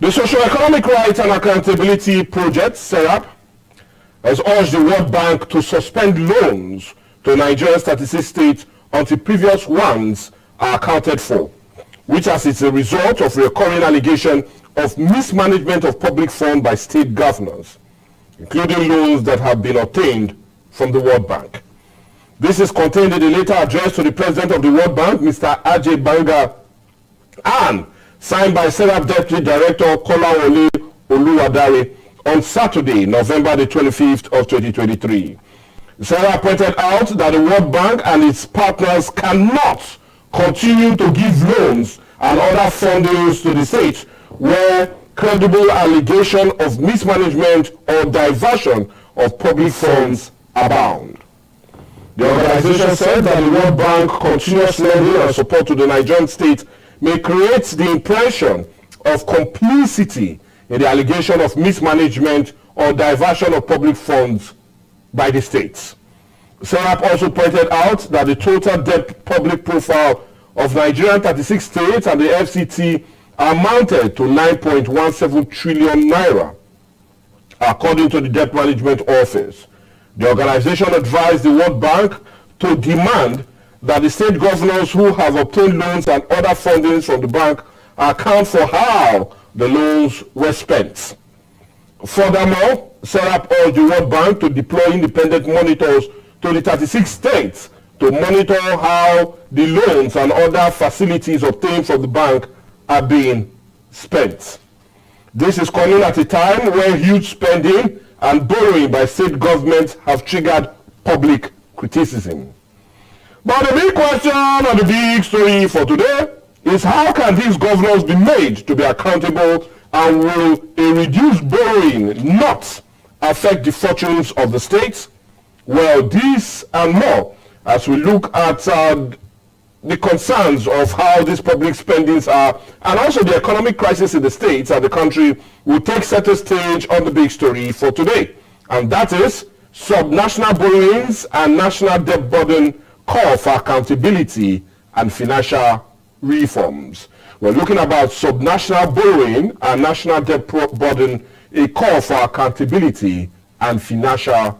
The Socio-Economic Rights and Accountability Project, SERAP, has urged the World Bank to suspend loans to Nigeria's 36 states until previous ones are accounted for, which as a result of recurring allegation of mismanagement of public funds by state governors, including loans that have been obtained from the World Bank. This is contained in the letter addressed to the President of the World Bank, Mr. Ajay Banga, and signed by SERAP Deputy Director Kolawole Oluwadare on Saturday, November the 25th of 2023. SERAP pointed out that the World Bank and its partners cannot continue to give loans and other fundings to the states where credible allegation of mismanagement or diversion of public funds abound. The organization said that the World Bank continuous lending and support to the Nigerian state may create the impression of complicity in the allegation of mismanagement or diversion of public funds by the states. SERAP also pointed out that the total debt public profile of Nigerian 36 states and the FCT amounted to 9.17 trillion naira, according to the Debt Management Office. The organization advised the World Bank to demand that the state governors who have obtained loans and other fundings from the bank account for how the loans were spent. Furthermore, SERAP urged the World Bank to deploy independent monitors to the 36 states to monitor how the loans and other facilities obtained from the bank are being spent. This is coming at a time where huge spending and borrowing by state governments have triggered public criticism. But the big question and the big story for today is how can these governors be made to be accountable, and will a reduced borrowing not affect the fortunes of the states? Well, this and more as we look at the concerns of how these public spendings are, and also the economic crisis in the states and the country, will take center stage on the big story for today. And that is subnational borrowings and national debt burden call for accountability and financial reforms. We're looking about subnational borrowing and national debt burden, a call for accountability and financial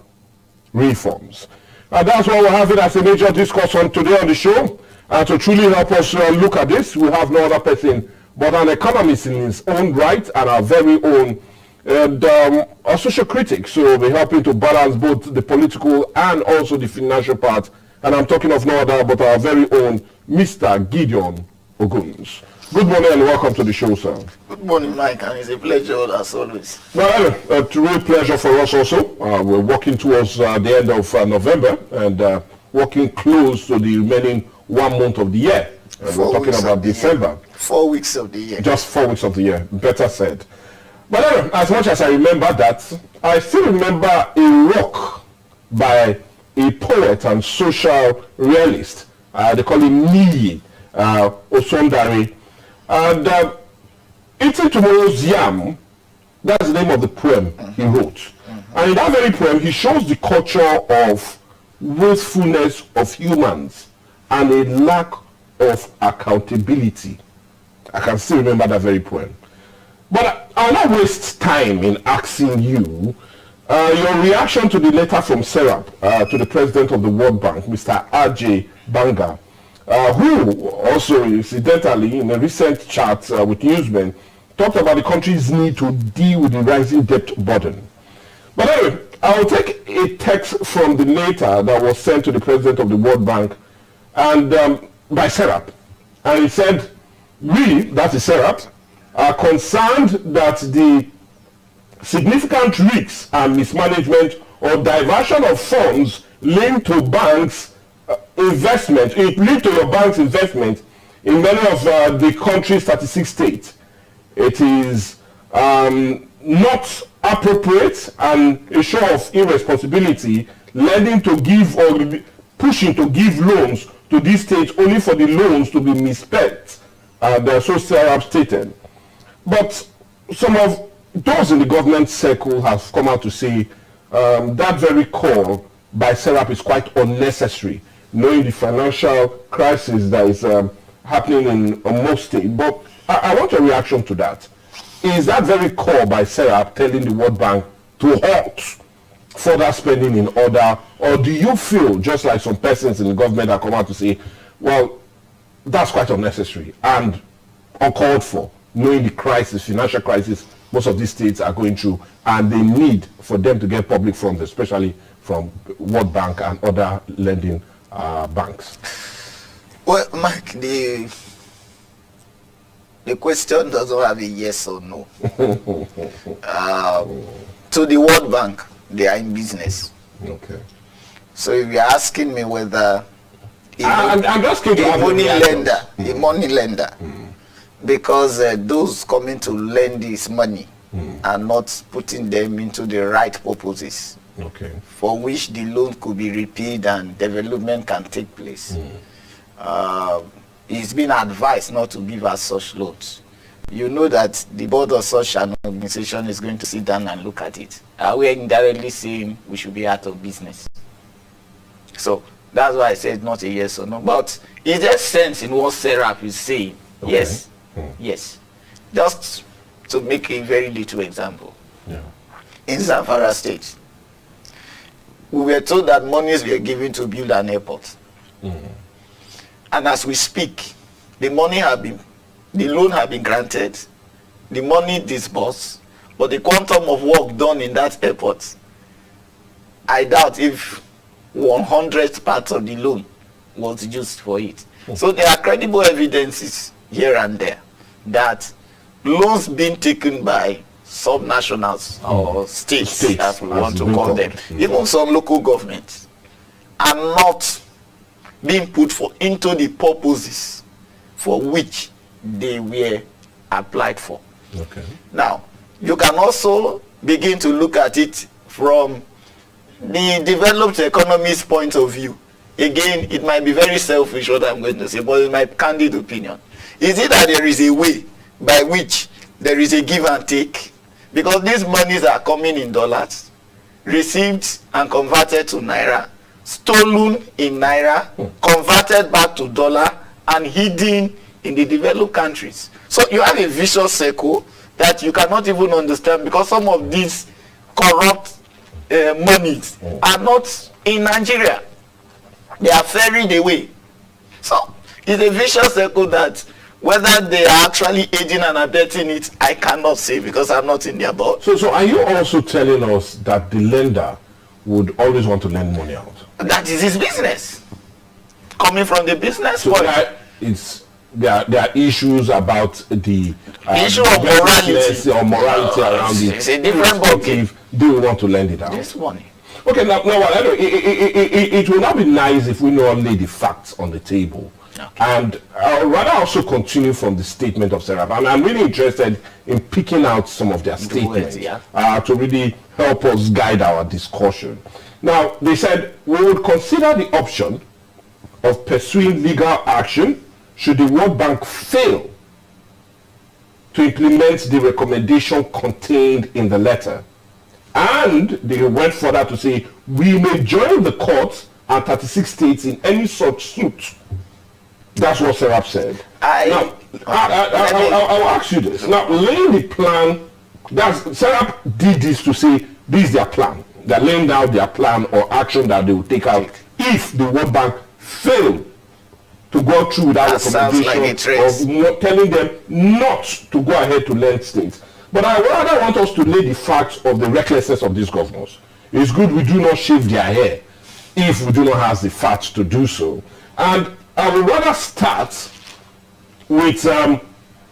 reforms. And that's what we're having as a major discussion today on the show. And to truly help us look at this, we have no other person but an economist in his own right and our very own a social critic. So we'll be helping to balance both the political and also the financial part. And I'm talking of no other but our very own Mr. Gideon Oguns. Good morning and welcome to the show, sir. Good morning, Mike, and it's a pleasure as always. Well, it's a real pleasure for us also. We're working towards the end of November and working close to the remaining 1 month of the year. We're talking about December. 4 weeks of the year. Just 4 weeks of the year, better said. But as much as I remember that, I still remember a work by a poet and social realist. They call him Niyi Osondare. And Eating Tomorrow's Yam, that's the name of the poem he wrote. And in that very poem, he shows the culture of wastefulness of humans and a lack of accountability. I can still remember that very poem. But I'll not waste time in asking you your reaction to the letter from SERAP to the President of the World Bank, Mr. Ajay Banga, who also, incidentally, in a recent chat with newsmen, talked about the country's need to deal with the rising debt burden. But anyway, I'll take a text from the letter that was sent to the President of the World Bank and by SERAP. And he said, really, that is SERAP, are concerned that the significant risks and mismanagement or diversion of funds linked to banks' investment, linked to your bank's investment in many of the country's 36 states. It is not appropriate and a show of irresponsibility lending to give or pushing to give loans to these states only for the loans to be misspent, so SERAP stated. But some of those in the government circle have come out to say that very call by SERAP is quite unnecessary, knowing the financial crisis that is happening in most states. But I want a reaction to that. is that very call by Serap telling the World Bank to halt further spending in order, or do you feel, just like some persons in the government that come out to say, well, that's quite unnecessary and uncalled for, knowing the crisis, financial crisis most of these states are going through, and they need for them to get public funds, especially from World Bank and other lending banks? Well, Mike, the question doesn't have a yes or no. To the World Bank, they are in business. Okay. So if you're asking me whether I'm just going to a money lender, because those coming to lend this money are not putting them into the right purposes, for which the loan could be repaid and development can take place. It's been advised not to give us such loans. You know that the board of such an organization is going to sit down and look at it. Are we indirectly saying we should be out of business? So that's why I said not a yes or no. But is there sense in what Serap is saying? Yes. Yes. Just to make a very little example. In Zamfara State, we were told that monies were given to build an airport. And as we speak, the loan have been granted, the money disbursed, but the quantum of work done in that airport, I doubt if 100th part of the loan was used for it. So there are credible evidences here and there that loans being taken by subnationals or states, as we want to call them, even some local governments, are not being put into the purposes for which they were applied for. Now, you can also begin to look at it from the developed economy's point of view. Again, it might be very selfish what I'm going to say, but in my candid opinion, is it that there is a way by which there is a give and take? Because these monies are coming in dollars, received and converted to naira, stolen in naira, converted back to dollar, and hidden in the developed countries. So you have a vicious circle that you cannot even understand, because some of these corrupt monies are not in Nigeria. They are ferried away. So it's a vicious circle that whether they are actually aiding and abetting it, I cannot say, because I'm not in their board. So are you also telling us that the lender would always want to lend money out? That is his business. Coming from the business point. There are issues about the issue of morality around it. It's a different ballgame. They will want to lend it out. This money. Okay, now it will not be nice if we not lay the facts on the table. And I'll rather also continue from the statement of Serap. And I'm really interested in picking out some of their statements to really help us guide our discussion. Now, they said, we would consider the option of pursuing legal action should the World Bank fail to implement the recommendation contained in the letter. And they went further to say, we may join the courts and 36 states in any such suit. That's what Serap said. I'll ask you this. Now, laying the plan, Serap did this to say, this is their plan. They're laying out their plan or action that they will take out if the World Bank fail to go through that recommendation of telling them not to go ahead to lend states. But I rather want us to lay the facts of the recklessness of these governors. It's good we do not shave their hair if we do not have the facts to do so. And I would rather start with them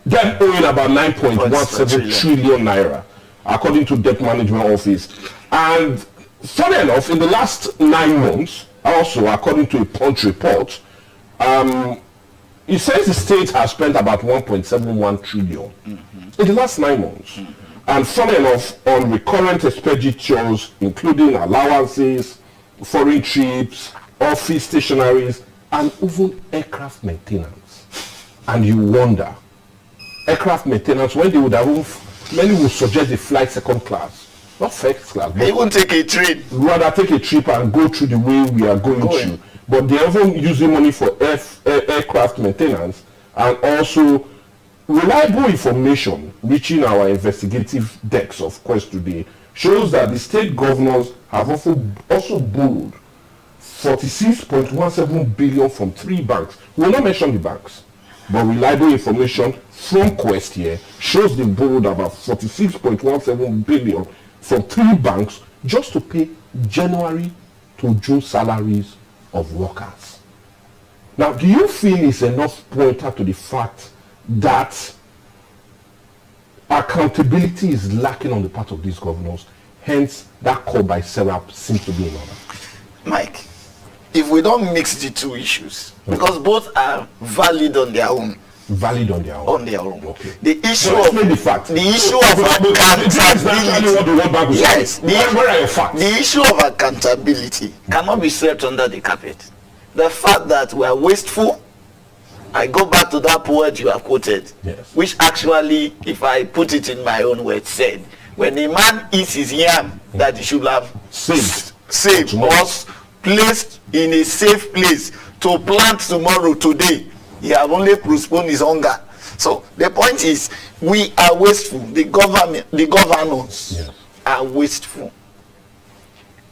owing about 9.17 trillion naira, according to Debt Management Office. And funny enough, in the last 9 months, also according to a Punch report, it says the state has spent about 1.71 trillion in the last 9 months. And funny enough, on recurrent expenditures, including allowances, foreign trips, office stationaries, and even aircraft maintenance. And you wonder, aircraft maintenance, when they would have, many would suggest they fly second class, not first class. They won't take a trip. Rather take a trip and go through the way we are going through. But they're even using money for aircraft maintenance and also Reliable information reaching our investigative decks of Quest today shows that the state governors have also borrowed 46.17 billion from 3 banks. We will not mention the banks, but reliable information from Quest here shows they borrowed about 46.17 billion from 3 banks just to pay January to June salaries of workers. Now, do you feel it's enough pointer to the fact that accountability is lacking on the part of these governors? Hence, that call by Serap seems to be in order. Mike, if we don't mix the two issues, because both are valid on their own. Valid on their own. On their own. Okay. The issue well, of the fact. The issue of accountability. Yes. Where are your facts? The issue of accountability cannot be swept under the carpet. The fact that we are wasteful. I go back to that poet you have quoted, yes, which actually, if I put it in my own words, said, when a man eats his yam that he should have saved was placed in a safe place to plant tomorrow, today, he have only postponed his hunger. So the point is, we are wasteful. The governors yes, are wasteful.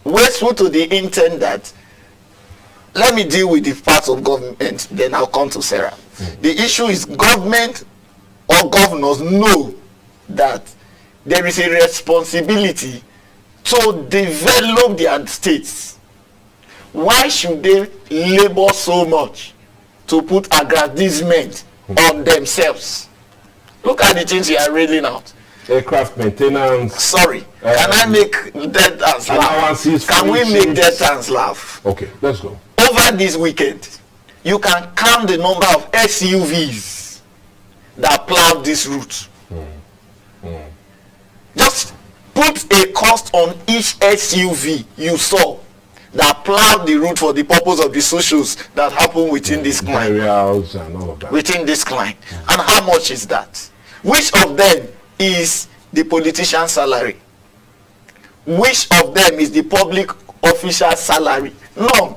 Wasteful to the intent that, let me deal with the parts of government, then I'll come to Sarah. The issue is government or governors know that there is a responsibility to develop their states. Why should they labor so much to put aggrandizement on themselves? Look at the things you are reading out. Aircraft maintenance. Sorry, can I make dead hands laugh? Can we make dead hands laugh? Okay, let's go. Over this weekend, you can count the number of SUVs that plowed this route. Just put a cost on each SUV you saw that plowed the route for the purpose of the socials that happen within this climb. Burials and all of that. Within this climb. And how much is that? Which of them is the politician's salary? Which of them is the public official's salary? None.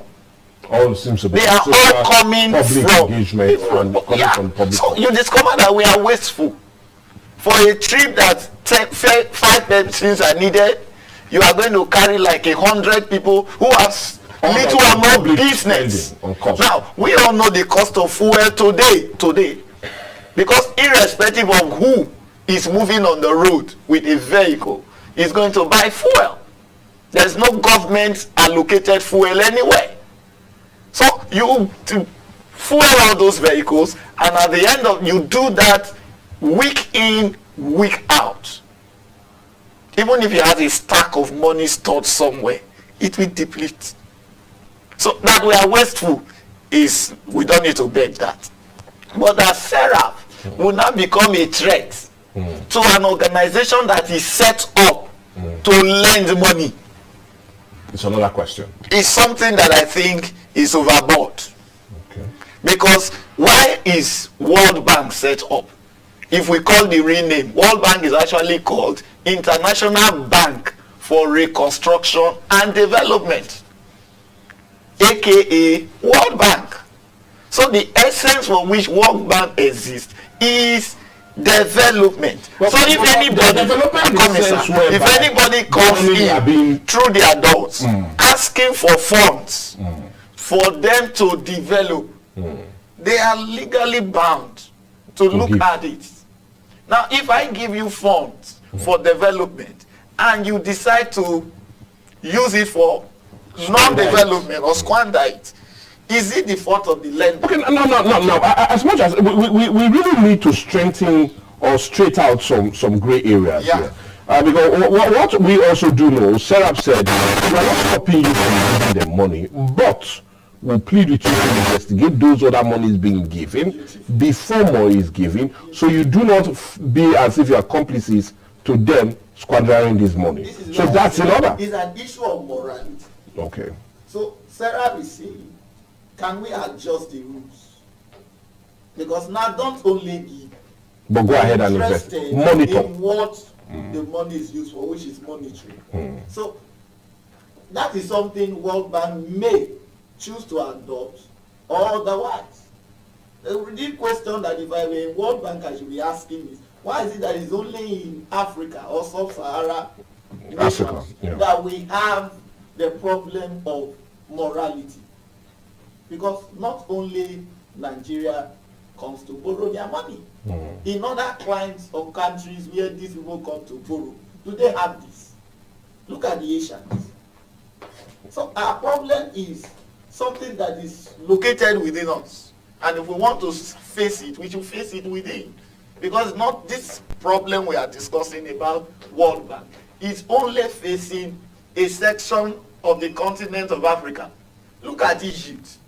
All seems to be. They are all coming public from engagement and coming from public. So you discover that we are wasteful. For a trip that 5 persons are needed, you are going to carry like 100 people who have little or no business. Now, we all know the cost of fuel today. Because irrespective of who is moving on the road with a vehicle, is going to buy fuel. There's no government allocated fuel anywhere. So you fuel all those vehicles, and at the end of, you do that week in, week out. Even if you have a stack of money stored somewhere, it will deplete. So that we are wasteful is, we don't need to beg that. But that Seraph will now become a threat to an organization that is set up to lend money. It's another question. It's something that I think is overboard. Okay. Because why is World Bank set up? If we call the real name, World Bank is actually called International Bank for Reconstruction and Development, aka World Bank. So the essence for which World Bank exists is development. But so if anybody comes in through the adults asking for funds for them to develop, they are legally bound to look at it. Now, if I give you funds for development and you decide to use it for non-development or squander it, is it the fault of the lender? Okay, no. As much as we really need to strengthen or straight out some gray areas here. Because what we also do know, Serap said, we are not stopping you from giving them money, but we'll plead with you to investigate those other monies being given before more is given, so you do not be as if you are accomplices to them squandering this money. So that's in order. It's an issue of morality. Okay. So Sarah is saying, can we adjust the rules? Because now don't only give, but go ahead and invest. Monitor in what the money is used for, which is monetary. So that is something World Bank may choose to adopt or otherwise. The real question that if I were a World Bank I should be asking is, why is it that it's only in Africa or Sub-Sahara nations that we have the problem of morality? Because not only Nigeria comes to borrow their money. In other clients or countries where these people come to borrow, do they have this? Look at the Asians. So our problem is something that is located within us. And if we want to face it, we should face it within. Because not this problem we are discussing about World Bank. It's only facing a section of the continent of Africa. Look at Egypt.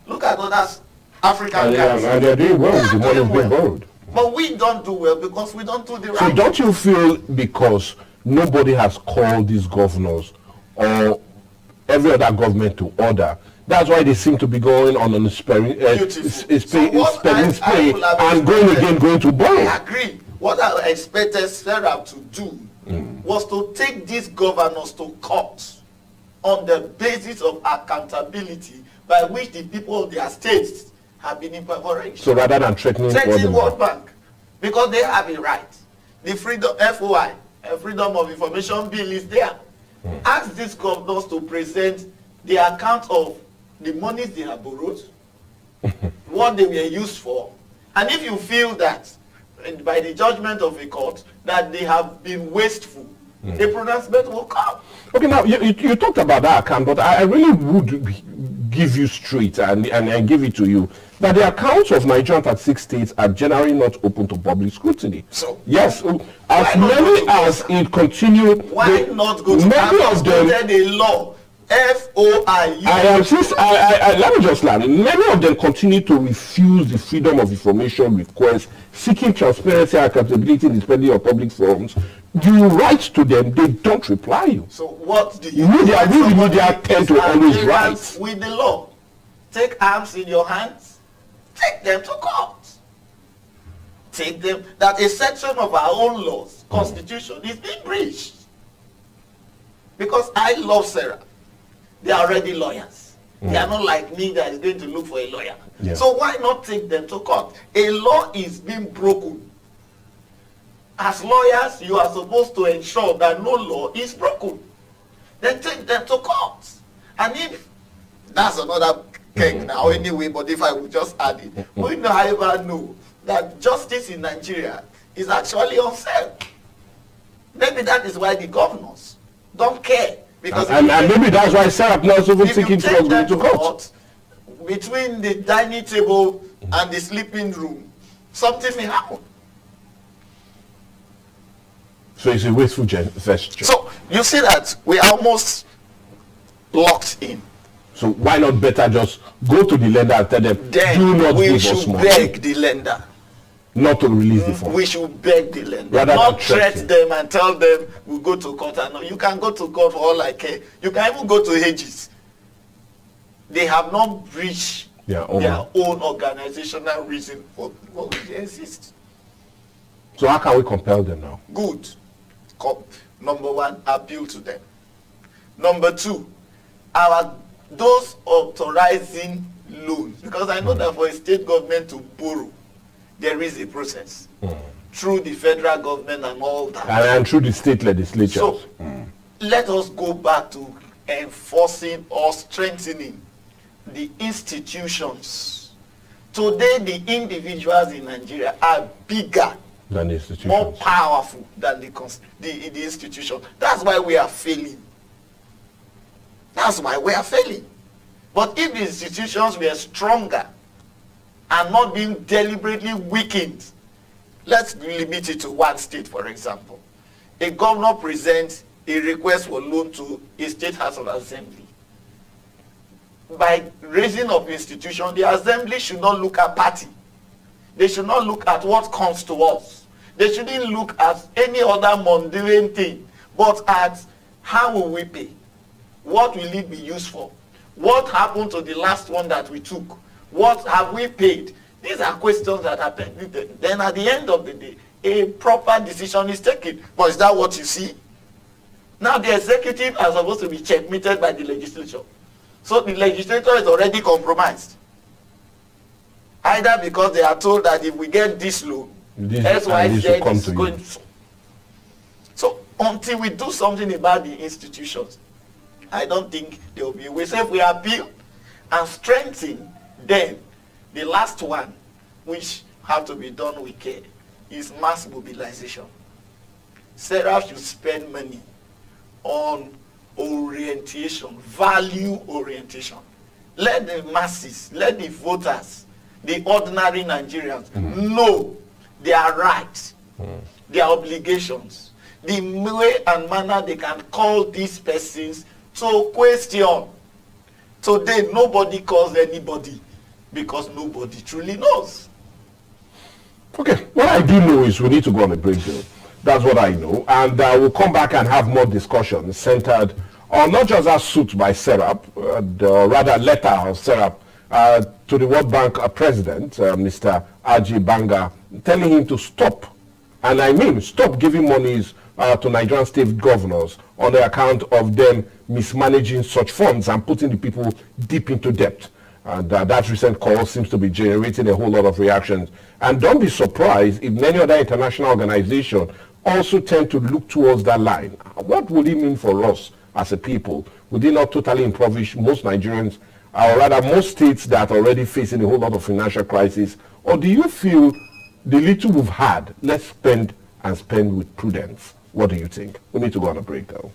Look at other African countries. And they're doing well. The money is being borrowed. But we don't do well because we don't do the right. So don't you feel because nobody has called these governors or every other government to order, that's why they seem to be going on an spending spree and going to borrow? I agree. What I expected Sarah to do was to take these governors to court on the basis of accountability by which the people of their states have been impoverished. So rather than threatening World Bank, because they have a right. The freedom FOI, Freedom of Information Bill is there. Ask these governors to present the account of the monies they have borrowed, what they were used for, and if you feel that by the judgment of a court that they have been wasteful, a pronouncement will come. Okay, now you talked about that account, but I really would give you straight and give it to you that the accounts of Nigerian 36 states are generally not open to public scrutiny. So yes, as many as it continue. Why not go to many of them a law? FOI. Let me just land. Many of them continue to refuse the freedom of information request, seeking transparency and accountability in the spending of public funds. You write to them, they don't reply you. So what do you media tend to always write with the law? Take arms in your hands, take them to court. Take them that a section of our own laws, constitution, is being breached. Because I love Sarah. They are already lawyers. They are not like me that is going to look for a lawyer. Yeah. So why not take them to court? A law is being broken. As lawyers, you are supposed to ensure that no law is broken. Then take them to court. And if that's another cake now anyway, but if I would just add it, we never know that justice in Nigeria is actually on sale. Maybe that is why the governors don't care. Because and maybe that's why Sarah not even thinking to court. Between the dining table and the sleeping room, something may happen. So it's a wasteful gesture. So you see that we are almost locked in. So why not better just go to the lender and tell them, then do not we give should us money. Beg the lender. Not to release the funds. We should beg the lender. Rather not threat them and tell them we'll go to court. No, you can go to court for all I care. You can even go to Hedges. They have not breached their own organizational reason for what they exist. So how can we compel them now? Good. Number one, appeal to them. Number two, those authorizing loans, because I know that for a state government to borrow, there is a process through the federal government and all that. And through the state legislatures. So let us go back to enforcing or strengthening the institutions. Today, the individuals in Nigeria are bigger than the institutions, more powerful than the institution. That's why we are failing. That's why we are failing. But if the institutions were stronger and not being deliberately weakened, let's limit it to one state, for example. A governor presents a request for loan to a state house of assembly. By raising up institution, the assembly should not look at party. They should not look at what comes to us. They shouldn't look at any other mundane thing, but at how will we pay? What will it be used for? What happened to the last one that we took? What have we paid? These are questions that are pending. Then at the end of the day, a proper decision is taken. But is that what you see? Now the executive are supposed to be checkmated by the legislature. So the legislature is already compromised. Either because they are told that if we get this loan, XYZ is going to. So until we do something about the institutions, I don't think there will be a way. So if we appeal and strengthen, then the last one, which have to be done with care, is mass mobilization. Sarah should spend money on orientation, value orientation. Let the masses, let the voters, the ordinary Nigerians know their rights, their obligations, the way and manner they can call these persons to question. Today, nobody calls anybody because nobody truly knows. Okay, what I do know is we need to go on a break though. That's what I know. And we'll come back and have more discussions centered on not just that suit by Serap, the rather letter of Serap to the World Bank president, Mr. Aji Banga, telling him to stop, and I mean stop giving monies to Nigerian state governors on the account of them mismanaging such funds and putting the people deep into debt. And that recent call seems to be generating a whole lot of reactions. And don't be surprised if many other international organizations also tend to look towards that line. What would it mean for us as a people? Would it not totally impoverish most Nigerians, or rather most states that are already facing a whole lot of financial crisis? Or do you feel the little we've had, let's spend and spend with prudence? What do you think? We need to go on a break though.